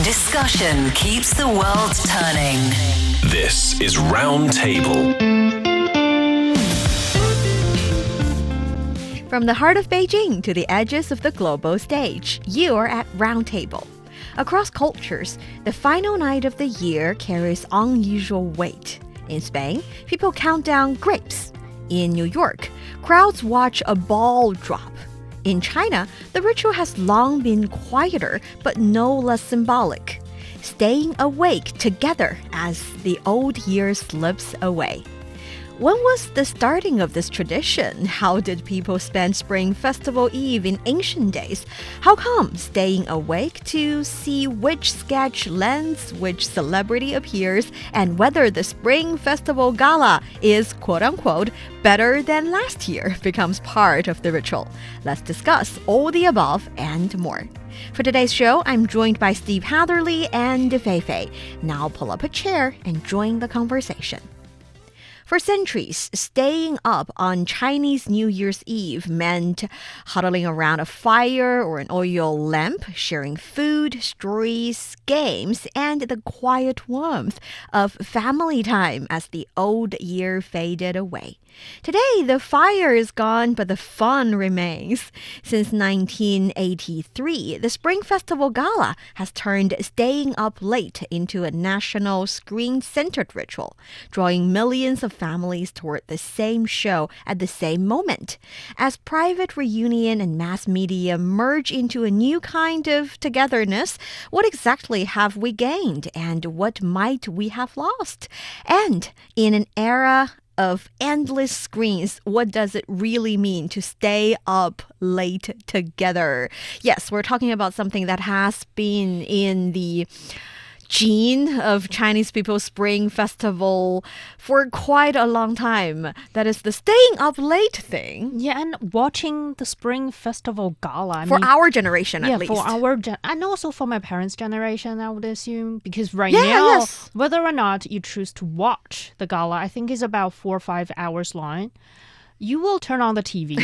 Discussion keeps the world turning. This is Round Table. From the heart of Beijing to the edges of the global stage, you are at Round Table. Across cultures, the final night of the year carries unusual weight. In Spain, people count down grapes. In New York, crowds watch a ball drop. In China, the ritual has long been quieter, but no less symbolic. Staying awake together as the old year slips away. When was the starting of this tradition? How did people spend Spring Festival Eve in ancient days? How come staying awake to see which sketch lands, which celebrity appears, and whether the Spring Festival Gala is quote-unquote better than last year becomes part of the ritual? Let's discuss all the above and more. For today's show, I'm joined by Steve Hatherley and Fei Fei. Now pull up a chair and join the conversation. For centuries, staying up on Chinese New Year's Eve meant huddling around a fire or an oil lamp, sharing food, stories, games, and the quiet warmth of family time as the old year faded away. Today, the fire is gone, but the fun remains. Since 1983, the Spring Festival Gala has turned staying up late into a national screen-centered ritual, drawing millions of families toward the same show at the same moment. As private reunion and mass media merge into a new kind of togetherness, what exactly have we gained, and what might we have lost? And in an era of endless screens, what does it really mean to stay up late together? Yes, we're talking about something that has been in the gene of Chinese people's Spring Festival for quite a long time. That is the staying up late thing. Yeah, and watching the Spring Festival Gala. For our generation, at least. Yeah, for our and also for my parents' generation, I would assume. Because now, yes. Whether or not you choose to watch the gala, I think is about 4 or 5 hours long. You will turn on the TV,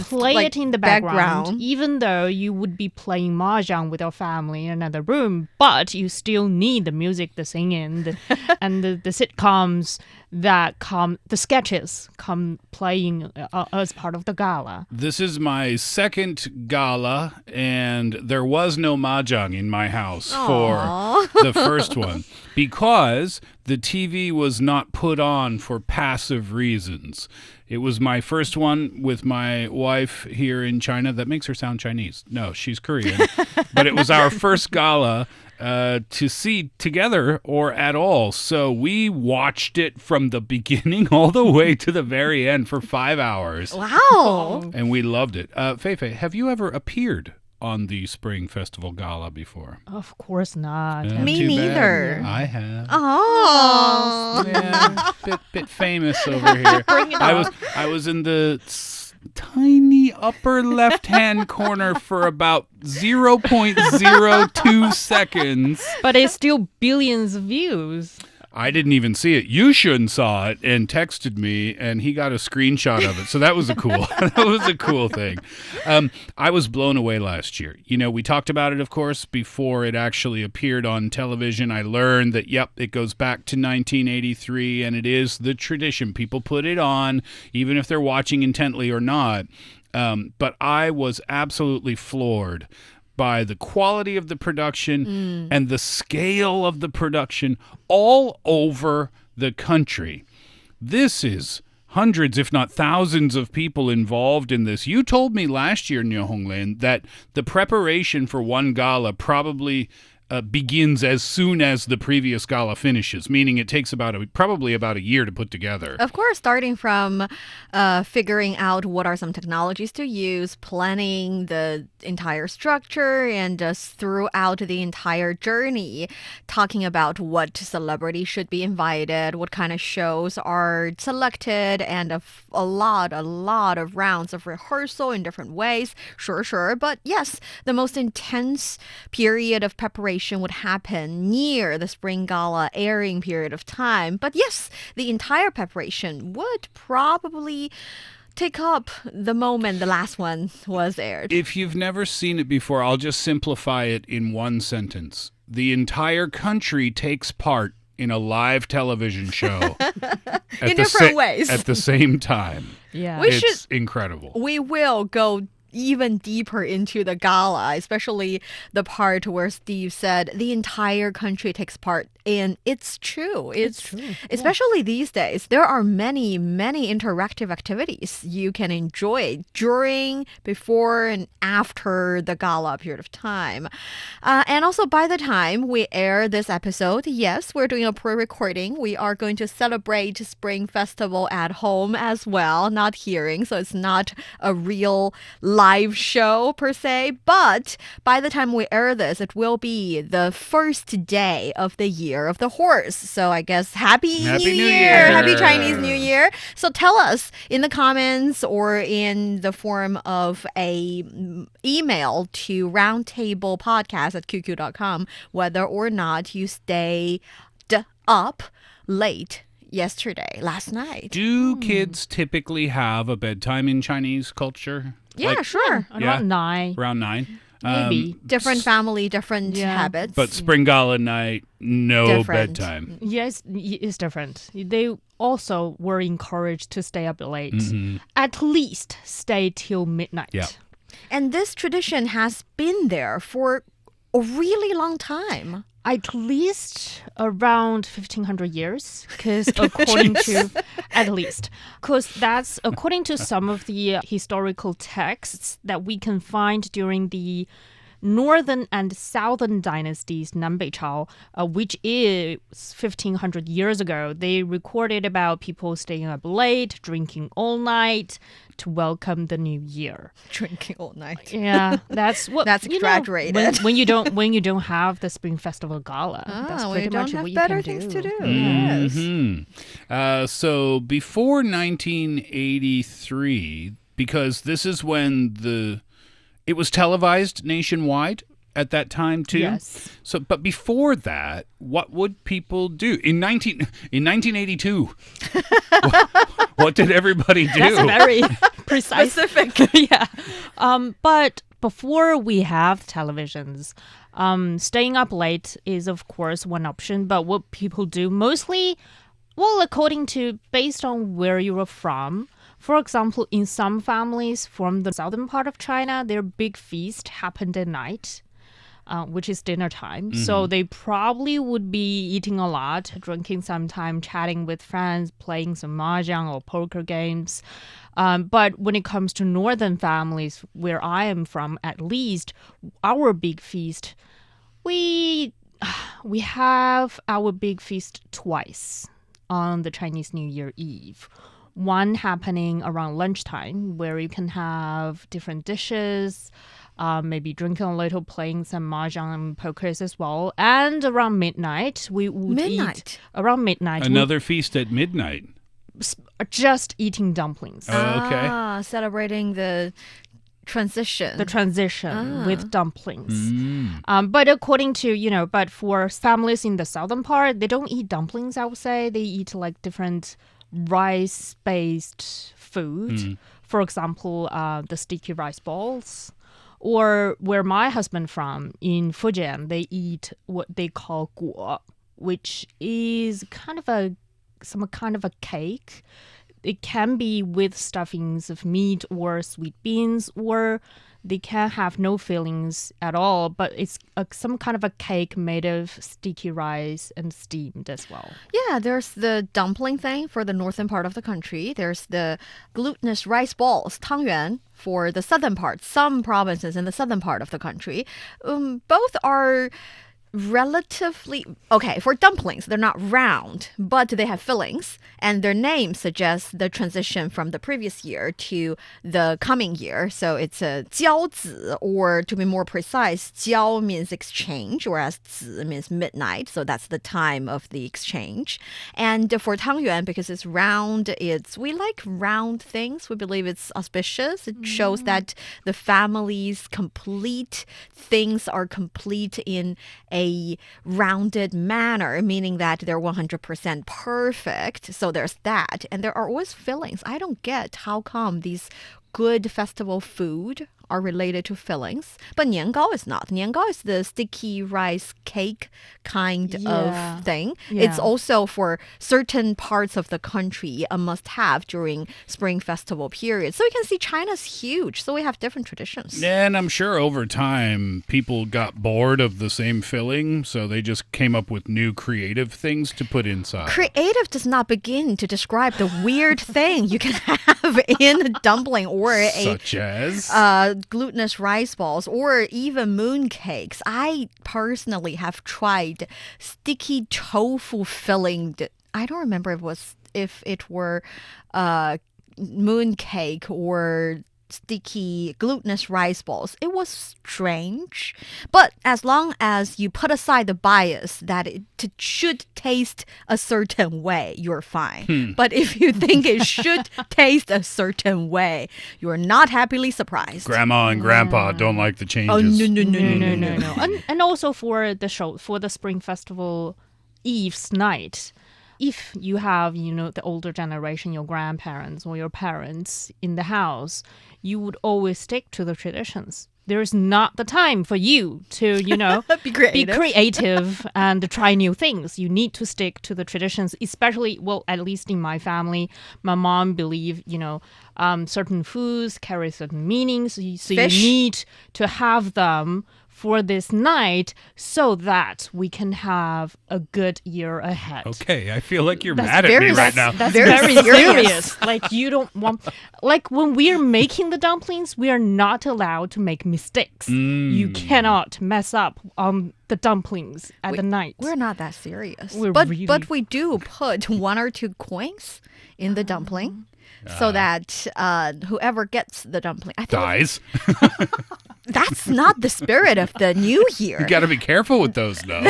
play it in the background, even though you would be playing mahjong with your family in another room, but you still need the music, the singing, and the sitcoms that the sketches come playing as part of the gala. This is my second gala, and there was no mahjong in my house for the first one because the TV was not put on for passive reasons. It was my first one with my wife here in China. That makes her sound Chinese. No, she's Korean. But it was our first gala to see together or at all. So we watched it from the beginning all the way to the very end for 5 hours. Wow. And we loved it. Fei Fei, have you ever appeared on the Spring Festival Gala before? Of course not. Me Too neither. bad. I have. Oh. Yeah, bit famous over here. I was in the tiny upper left-hand corner for about 0.02 seconds. But it's still billions of views. I didn't even see it. Yushin saw it and texted me, and he got a screenshot of it. So that was a cool thing. I was blown away last year. You know, we talked about it, of course, before it actually appeared on television. I learned that, it goes back to 1983, and it is the tradition. People put it on, even if they're watching intently or not. But I was absolutely floored by the quality of the production and the scale of the production all over the country. This is hundreds, if not thousands of people involved in this. You told me last year, Niu Honglin, that the preparation for one gala probably begins as soon as the previous gala finishes, meaning it takes probably about a year to put together. Of course, starting from figuring out what are some technologies to use, planning the entire structure, and throughout the entire journey, talking about what celebrities should be invited, what kind of shows are selected, and a lot of rounds of rehearsal in different ways. Sure. But yes, the most intense period of preparation would happen near the Spring Gala airing period of time. But yes, the entire preparation would probably take up the moment the last one was aired. If you've never seen it before, I'll just simplify it in one sentence. The entire country takes part in a live television show in different ways at the same time. Yeah. It's incredible. We will go even deeper into the gala, especially the part where Steve said the entire country takes part. And it's true. It's true. Especially these days, there are many interactive activities you can enjoy during, before, and after the gala period of time. And also, by the time we air this episode, yes, we're doing a pre-recording. We are going to celebrate Spring Festival at home as well, not hearing. So it's not a real live show per se. But by the time we air this, it will be the first day of the year of the horse. So I guess Happy New Year! Happy Chinese New Year! So tell us in the comments or in the form of a email to roundtablepodcast@qq.com whether or not you stayed up late last night. Do kids typically have a bedtime in Chinese culture? Yeah, sure. Around 9. Around 9? Maybe. Different family, different habits. But Spring Gala night, no Different. bedtime. Yes, it's different. They also were encouraged to stay up late. At least stay till midnight. Yeah. And this tradition has been there for a really long time. At least around 1500 years, because according to that's according to some of the historical texts that we can find during the Northern and Southern dynasties, Nanbei Chao, which is 1500 years ago. They recorded about people staying up late, drinking all night to welcome the new year. Drinking all night. Yeah, that's what. That's exaggerated. When you don't have the Spring Festival Gala, that's pretty much what you better can things do. to do. Yes. So before 1983, because this is when it was televised nationwide at that time too. Yes. So, but before that, what would people do in 1982? What did everybody do? That's very precise. Specific. Yeah. But before we have televisions, staying up late is of course one option. But what people do mostly, based on where you are from. For example, in some families from the southern part of China, their big feast happened at night, which is dinner time. So they probably would be eating a lot, drinking some time, chatting with friends, playing some mahjong or poker games. But when it comes to northern families, where I am from, at least, our big feast, we have our big feast twice on the Chinese New Year Eve. One happening around lunchtime, where you can have different dishes, maybe drinking a little, playing some mahjong and pokers as well. And around midnight, we would eat. Around midnight. Another feast at midnight. Just eating dumplings. Oh, okay. Celebrating the transition. With dumplings. But according to, but for families in the southern part, they don't eat dumplings, I would say. They eat like different rice-based food. For example, the sticky rice balls. Or where my husband from, in Fujian, they eat what they call guo, which is some kind of a cake. It can be with stuffings of meat or sweet beans, or they can have no fillings at all, but it's some kind of a cake made of sticky rice and steamed as well. Yeah, there's the dumpling thing for the northern part of the country. There's the glutinous rice balls, 汤圆, for the southern part. Some provinces in the southern part of the country. Both are relatively okay for dumplings. They're not round, but they have fillings, and their name suggests the transition from the previous year to the coming year. So it's a 交子, or to be more precise, 交 means exchange, whereas 子 means midnight. So that's the time of the exchange. And for 汤圆, because it's round, we like round things. We believe it's auspicious. It shows that the family's things are complete in a a rounded manner, meaning that they're 100% perfect. So there's that. And there are always fillings. I don't get how come these good festival food are related to fillings. But 年糕 is not. 年糕 is the sticky rice cake kind of thing. Yeah. It's also for certain parts of the country a must-have during Spring Festival period. So you can see China's huge. So we have different traditions. And I'm sure over time people got bored of the same filling, so they just came up with new creative things to put inside. Creative does not begin to describe the weird thing you can have in a dumpling or Such as? glutinous rice balls or even moon cakes. I personally have tried sticky tofu filling. I don't remember if it were moon cake or sticky glutinous rice balls. It was strange, but as long as you put aside the bias that it should taste a certain way, you're fine. But if you think it should taste a certain way, you're not happily surprised. Grandma and Grandpa don't like the changes. Oh, no. And also for the Spring Festival Eve's night, if you have, the older generation, your grandparents or your parents in the house, you would always stick to the traditions. There is not the time for you to, Be creative. be creative and try new things. You need to stick to the traditions, especially, well, at least in my family, my mom believed, certain foods carry certain meanings. So Fish. you need to have them for this night so that we can have a good year ahead. Okay, I feel like you're That's mad at very- me right now. That's Very very serious. serious. Like, you don't want... Like, when we're making the dumplings, we are not allowed to make mistakes. You cannot mess up on the dumplings at the night. We're not that serious. We're But really- we do put 1 or 2 coins in the dumpling so that whoever gets the dumpling... I thought Dies. that's not the spirit of the new year. You got to be careful with those, though.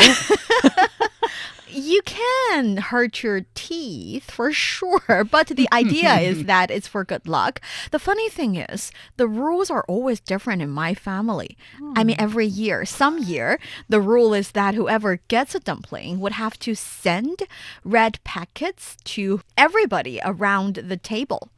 You can hurt your teeth for sure, but the idea is that it's for good luck. The funny thing is, the rules are always different in my family. I mean, every year. Some year, the rule is that whoever gets a dumpling would have to send red packets to everybody around the table.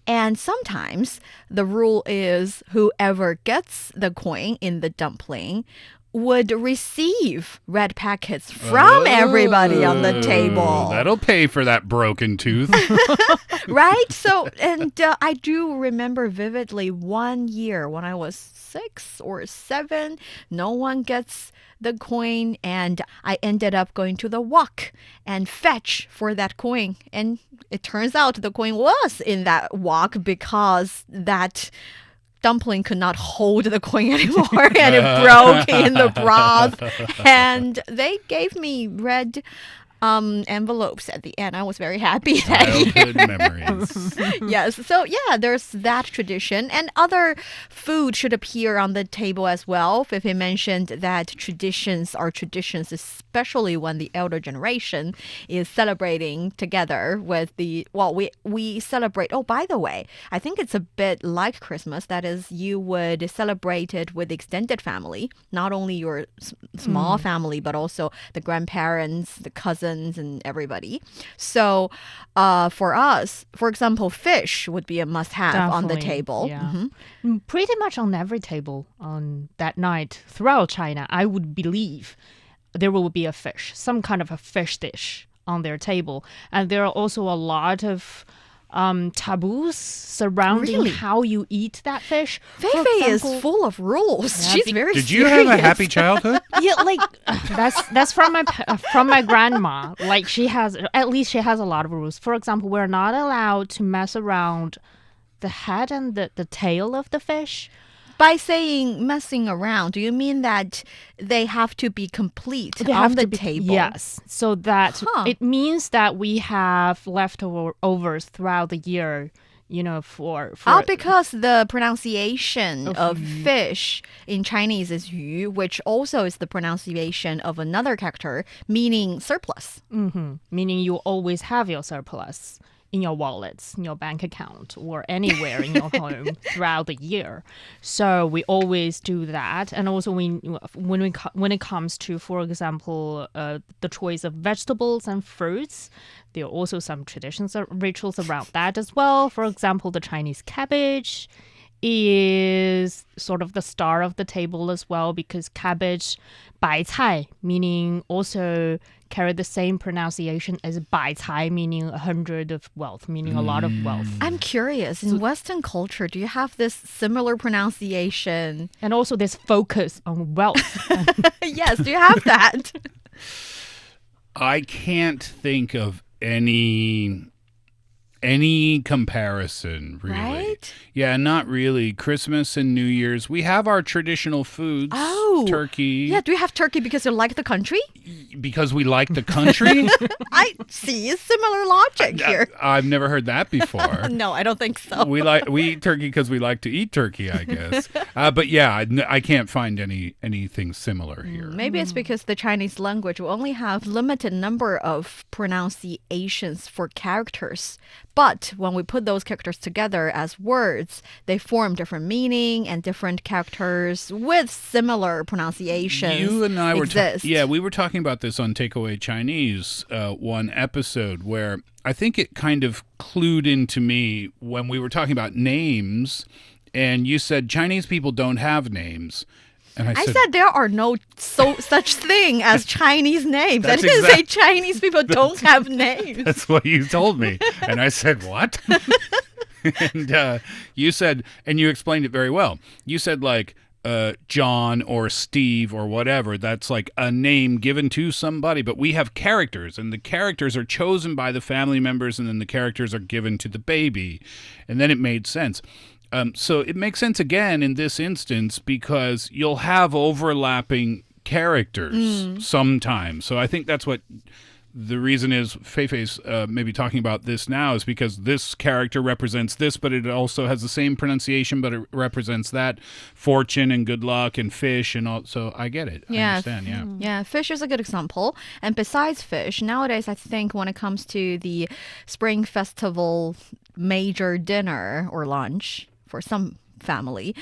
And sometimes the rule is whoever gets the coin in the dumpling would receive red packets from everybody on the table. That'll pay for that broken tooth. Right? So, and I do remember vividly one year when I was 6 or 7, no one gets the coin, and I ended up going to the wok and fetch for that coin. And it turns out the coin was in that wok because that dumpling could not hold the coin anymore and it broke in the broth. And they gave me red envelopes at the end. I was very happy that year. Childhood memories. Yes. So yeah, there's that tradition, and other food should appear on the table as well. Fei Fei mentioned that traditions are traditions, especially when the elder generation is celebrating together with we celebrate. Oh, by the way, I think it's a bit like Christmas. That is, you would celebrate it with extended family, not only your small family, but also the grandparents, the cousins, and everybody. So for us, for example, fish would be a must-have on the Definitely, table. yeah. Pretty much on every table on that night throughout China, I would believe there will be a fish, some kind of a fish dish on their table. And there are also a lot of taboos surrounding Really? how you eat that fish. Fei For Fei is example- full of rules. Yeah, She's very Did you have a serious. happy childhood? Yeah, like that's from my grandma. Like, she has a lot of rules. For example, we're not allowed to mess around the head and the tail of the fish. By saying messing around, do you mean that they have to be complete They on have the to be- table? Yes, so that Huh. it means that we have leftovers throughout the year. For Because the pronunciation of fish in Chinese is yu, which also is the pronunciation of another character meaning surplus. meaning you always have your surplus in your wallets, in your bank account, or anywhere in your home throughout the year. So we always do that. And also when it comes to, for example, the choice of vegetables and fruits, there are also some traditions or rituals around that as well. For example, the Chinese cabbage is sort of the star of the table as well, because cabbage, 白菜, meaning also carry the same pronunciation as 百财, meaning 100 of wealth, meaning a lot of wealth. I'm curious, in Western culture, do you have this similar pronunciation? And also this focus on wealth. Yes, do you have that? I can't think of any comparison, really. Right? Yeah, not really. Christmas and New Year's, we have our traditional foods. Oh. Turkey. Yeah, do you have turkey because you like the country? Because we like the country? I see a similar logic here. I've never heard that before. No, I don't think so. We eat turkey because we like to eat turkey, I guess. But yeah, I can't find anything similar here. Maybe it's because the Chinese language will only have limited number of pronunciations for characters. But when we put those characters together as words, they form different meaning and different characters with similar pronunciations. You and I exist. we were talking about this on Takeaway Chinese one episode where I think it kind of clued into me when we were talking about names, and you said Chinese people don't have names. And I said there are no such thing as Chinese names. I didn't say Chinese people don't have names. That's what you told me. And I said, what? And you said, and you explained it very well. You said like John or Steve or whatever. That's like a name given to somebody. But we have characters, and the characters are chosen by the family members, and then the characters are given to the baby. And then it made sense. So it makes sense again in this instance because you'll have overlapping characters sometimes. So I think that's what the reason is Fei Fei's maybe talking about this now is because this character represents this, but it also has the same pronunciation, but it represents that fortune and good luck and fish and all. So I get it. I understand, yeah. Yeah, fish is a good example. And besides fish, nowadays I think when it comes to the Spring Festival major dinner or lunch, for some family,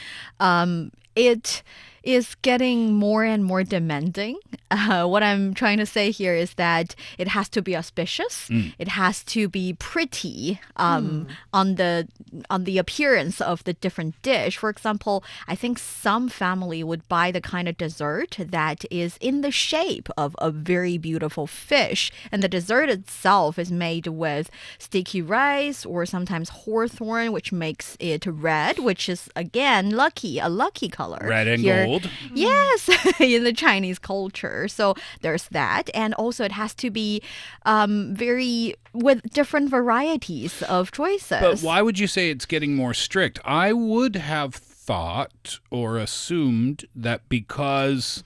it is getting more and more demanding. What I'm trying to say here is that it has to be auspicious. It has to be pretty on the appearance of the different dish. For example, I think some family would buy the kind of dessert that is in the shape of a very beautiful fish. And the dessert itself is made with sticky rice or sometimes hawthorn, which makes it red, which is, again, a lucky color. Red and gold. Yes, in the Chinese culture. So there's that. And also it has to be with different varieties of choices. But why would you say it's getting more strict? I would have thought or assumed that because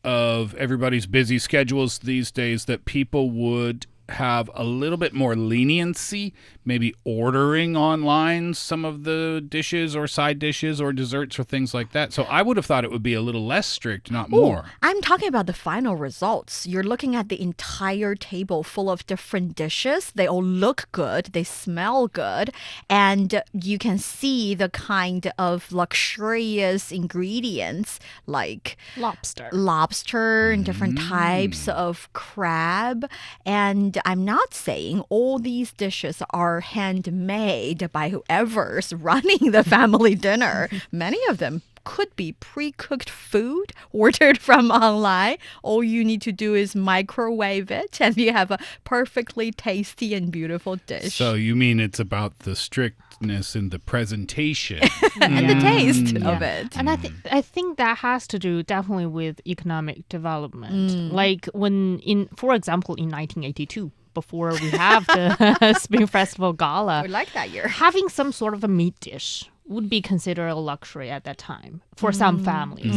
of everybody's busy schedules these days that people would have a little bit more leniency, maybe ordering online some of the dishes or side dishes or desserts or things like that. So I would have thought it would be a little less strict, not more. I'm talking about the final results. You're looking at the entire table full of different dishes. They all look good. They smell good. And you can see the kind of luxurious ingredients like lobster and different types of crab. And I'm not saying all these dishes are handmade by whoever's running the family dinner. Many of them could be pre-cooked food ordered from online. All you need to do is microwave it and you have a perfectly tasty and beautiful dish. So you mean it's about the strictness in the presentation and the taste of it. And I think that has to do definitely with economic development. Like for example, in 1982, before we have the Spring Festival Gala, we like that year. Having some sort of a meat dish would be considered a luxury at that time for some families.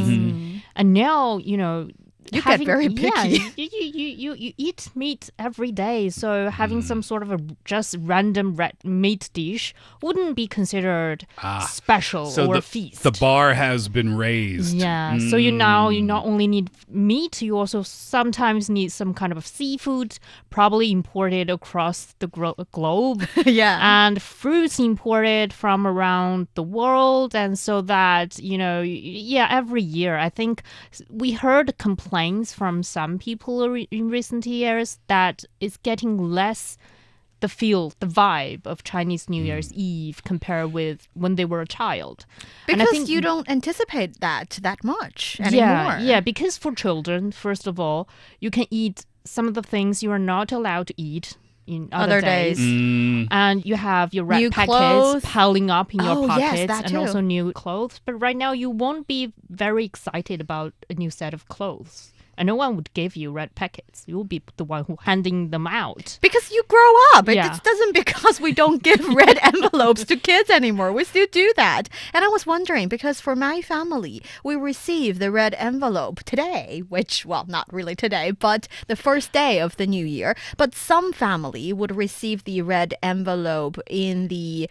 And now, get very picky. Yeah, you eat meat every day, so having some sort of a just random red meat dish wouldn't be considered special or a feast. The bar has been raised. Yeah, so you not only need meat, you also sometimes need some kind of seafood, probably imported across the globe. Yeah. And fruits imported from around the world. And so that, every year, I think we heard complaints from some people in recent years that it's getting less the vibe of Chinese New Year's Eve compared with when they were a child. Because and I think, you don't anticipate that much anymore. Yeah, because for children, first of all, you can eat some of the things you are not allowed to eat in other days. And you have your red new packets clothes. piling up in your pockets, yes, that and too. also new clothes. But right now, you won't be very excited about a new set of clothes. And no one would give you red packets. You'll be the one who handing them out. Because you grow up. Yeah. It doesn't because we don't give red envelopes to kids anymore. We still do that. And I was wondering, because for my family, we received the red envelope today, which, well, not really today, but the first day of the new year. But some family would receive the red envelope in the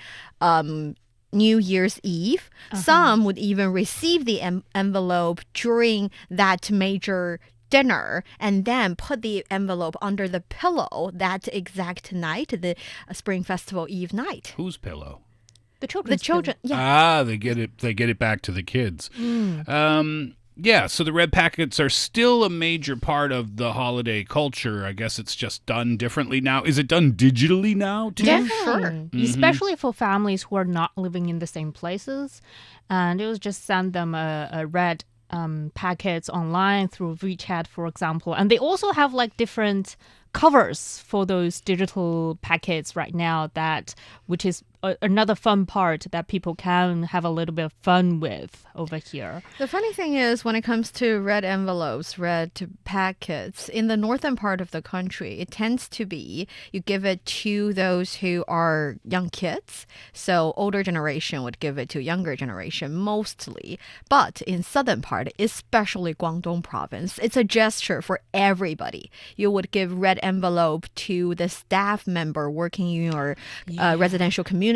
New Year's Eve. Some would even receive the envelope during that major dinner and then put the envelope under the pillow that exact night, the Spring Festival Eve night. Whose pillow? The children's children, yeah. They get it back to the kids. Yeah, so the red packets are still a major part of the holiday culture. I guess it's just done differently now. Is it done digitally now, too? Yeah, sure. Especially for families who are not living in the same places. And it was just send them a red packets online through WeChat, for example. And they also have like different covers for those digital packets right now, which is another fun part that people can have a little bit of fun with over here. The funny thing is, when it comes to red envelopes, red packets, in the northern part of the country, it tends to be you give it to those who are young kids. So older generation would give it to younger generation mostly. But in southern part, especially Guangdong province, it's a gesture for everybody. You would give red envelope to the staff member working in your residential community.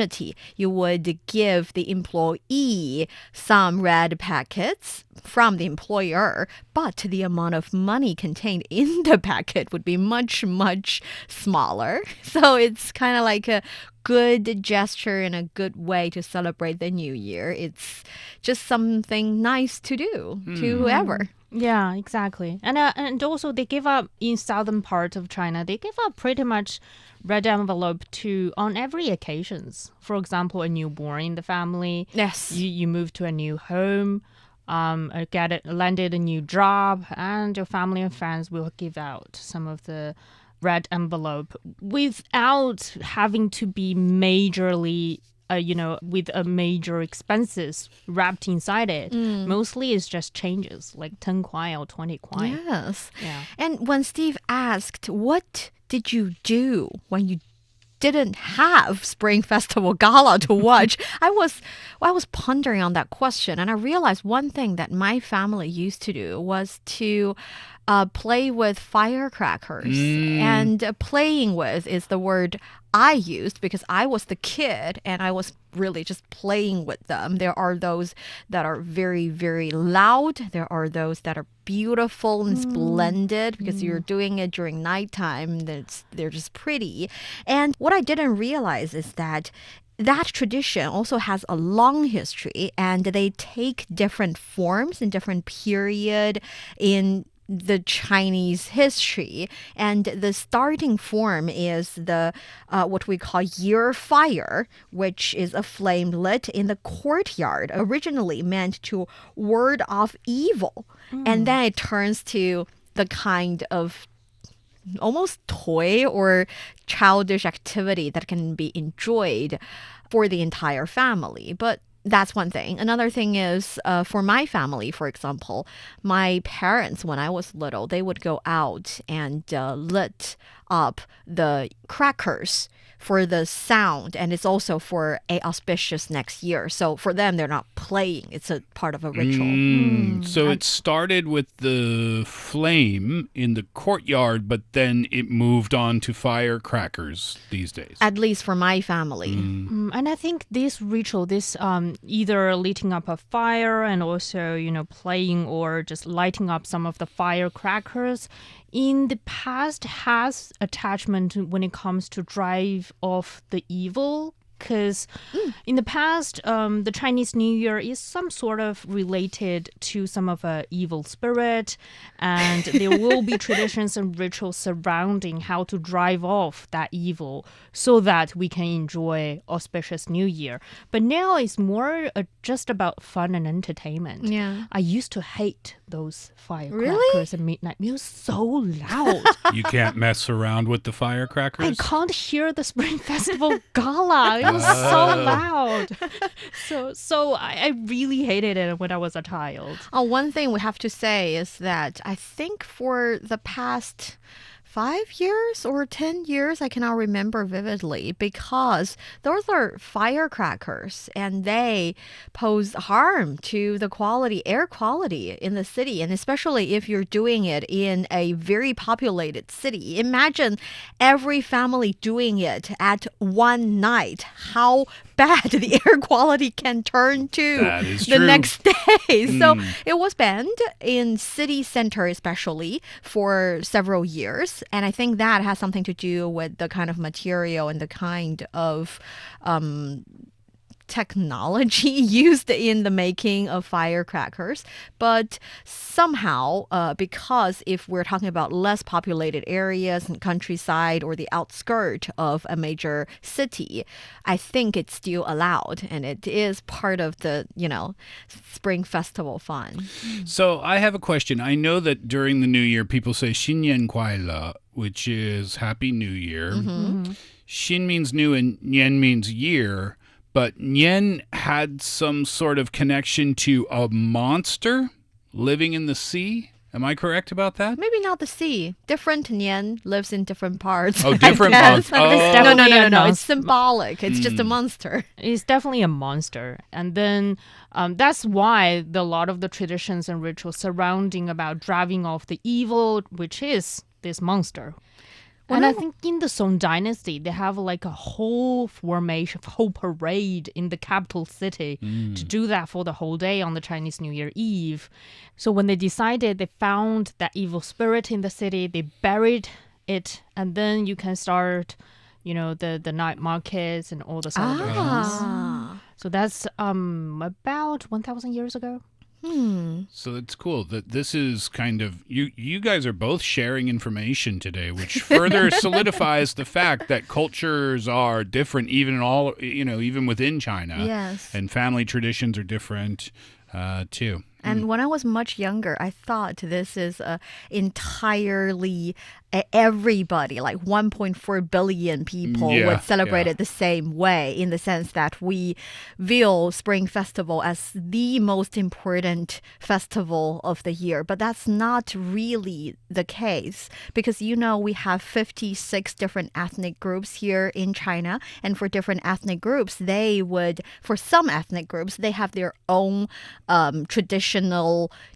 You would give the employee some red packets from the employer, but the amount of money contained in the packet would be much, much smaller. So it's kind of like a good gesture and a good way to celebrate the new year. It's just something nice to do to whoever. Yeah, exactly. And also they give up in southern part of China, they give up pretty much red envelope on every occasions. For example, a newborn in the family. Yes. You move to a new home, landed a new job, and your family and friends will give out some of the red envelope without having to be majorly with a major expenses wrapped inside it. Mostly it's just changes, like 10 kuai or 20 kuai. Yes. Yeah. And when Steve asked, what did you do when you didn't have Spring Festival Gala to watch, I was pondering on that question, and I realized one thing that my family used to do was to play with firecrackers. And playing with is the word I used because I was the kid and I was really just playing with them. There are those that are very, very loud. There are those that are beautiful and splendid because you're doing it during nighttime. They're just pretty. And what I didn't realize is that tradition also has a long history, and they take different forms in different period in the Chinese history. And the starting form is the what we call year fire, which is a flame lit in the courtyard, originally meant to ward off evil. And then it turns to the kind of almost toy or childish activity that can be enjoyed for the entire family. But that's one thing. Another thing is, for my family, for example, my parents, when I was little, they would go out and lit up the crackers for the sound, and it's also for a auspicious next year. So for them, they're not playing. It's a part of a ritual. So it started with the flame in the courtyard, but then it moved on to firecrackers these days. At least for my family. And I think this ritual, this either lighting up a fire and also, playing or just lighting up some of the firecrackers, in the past has attachment when it comes to drive off the evil. Because in the past, the Chinese New Year is some sort of related to some of a evil spirit, and there will be traditions and rituals surrounding how to drive off that evil so that we can enjoy auspicious New Year. But now it's more just about fun and entertainment. Yeah. I used to hate those firecrackers at midnight. It was so loud. You can't mess around with the I firecrackers? can't hear the Spring Festival Gala. It was so loud. So I really hated it when I was a child. One thing we have to say is that I think for the past 5 years or 10 years, I cannot remember vividly, because those are firecrackers and they pose harm to the air quality in the city. And especially if you're doing it in a very populated city. Imagine every family doing it at one night. How bad the air quality can turn to the next day. So it was banned in city center especially for several years. And I think that has something to do with the kind of material and the kind of technology used in the making of firecrackers. But somehow, because if we're talking about less populated areas and countryside or the outskirt of a major city, I think it's still allowed, and it is part of the, Spring Festival fun. So I have a question. I know that during the New Year, people say 新年快乐, which is Happy New Year. Xin means new and Nian means year. But Nian had some sort of connection to a monster living in the sea. Am I correct about that? Maybe not the sea. Different Nian lives in different parts. Oh, different monsters. Oh. No. It's symbolic. It's just a monster. It's definitely a monster. And then that's why a lot of the traditions and rituals surrounding about driving off the evil, which is this monster. And I think in the Song Dynasty, they have like a whole formation, whole parade in the capital city to do that for the whole day on the Chinese New Year Eve. So when they decided, they found that evil spirit in the city, they buried it, and then you can start, the night markets and all the celebrations. So that's about 1,000 years ago. So it's cool that this is kind of, you guys are both sharing information today, which further solidifies the fact that cultures are different, even within China. Yes. And family traditions are different too. And when I was much younger, I thought this is entirely everybody, like 1.4 billion people would celebrate it the same way, in the sense that we view Spring Festival as the most important festival of the year. But that's not really the case, because we have 56 different ethnic groups here in China. And for different ethnic groups, for some ethnic groups, they have their own traditional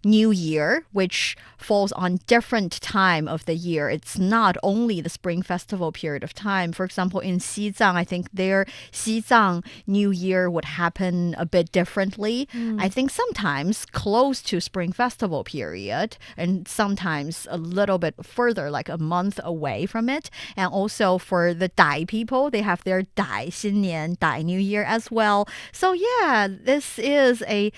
New Year, which falls on different time of the year. It's not only the Spring Festival period of time. For example, in Xizang, I think their Xizang New Year would happen a bit differently. I think sometimes close to Spring Festival period, and sometimes a little bit further, like a month away from it. And also for the Dai people, they have their Dai 新年, Dai New Year as well. So yeah, this is a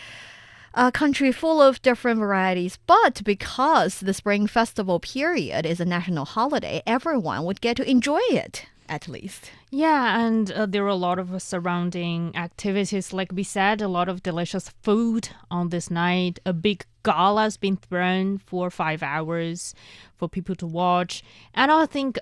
country full of different varieties, but because the Spring Festival period is a national holiday, everyone would get to enjoy it at least. Yeah, and there are a lot of surrounding activities. Like we said, a lot of delicious food on this night. A big gala's been thrown for 5 hours for people to watch. And I think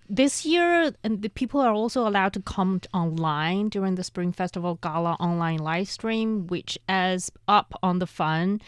this year, and the people are also allowed to comment online during the Spring Festival Gala online live stream, which adds up on the fun.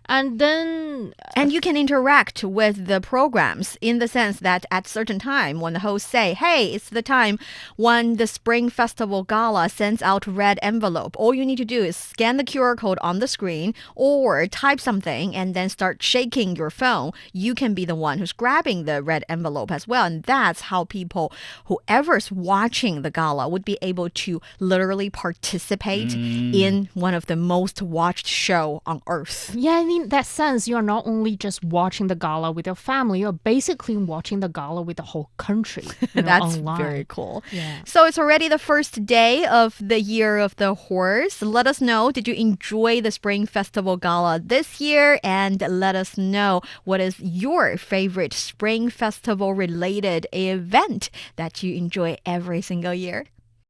And then... And you can interact with the programs in the sense that at certain time when the hosts say, hey, it's the time when the Spring Festival Gala sends out red envelope. All you need to do is scan the QR code on the screen or type something and then start shaking your phone. You can be the one who's grabbing the red envelope as well. And that's how people, whoever's watching the gala, would be able to literally participate in one of the most watched show on earth. Yeah, I mean, in that sense, you're not only just watching the gala with your family, you're basically watching the gala with the whole country. That's online. Very cool. Yeah. So it's already the first day of the Year of the Horse. Let us know, did you enjoy the Spring Festival Gala this year? And let us know what is your favorite Spring Festival related event that you enjoy every single year.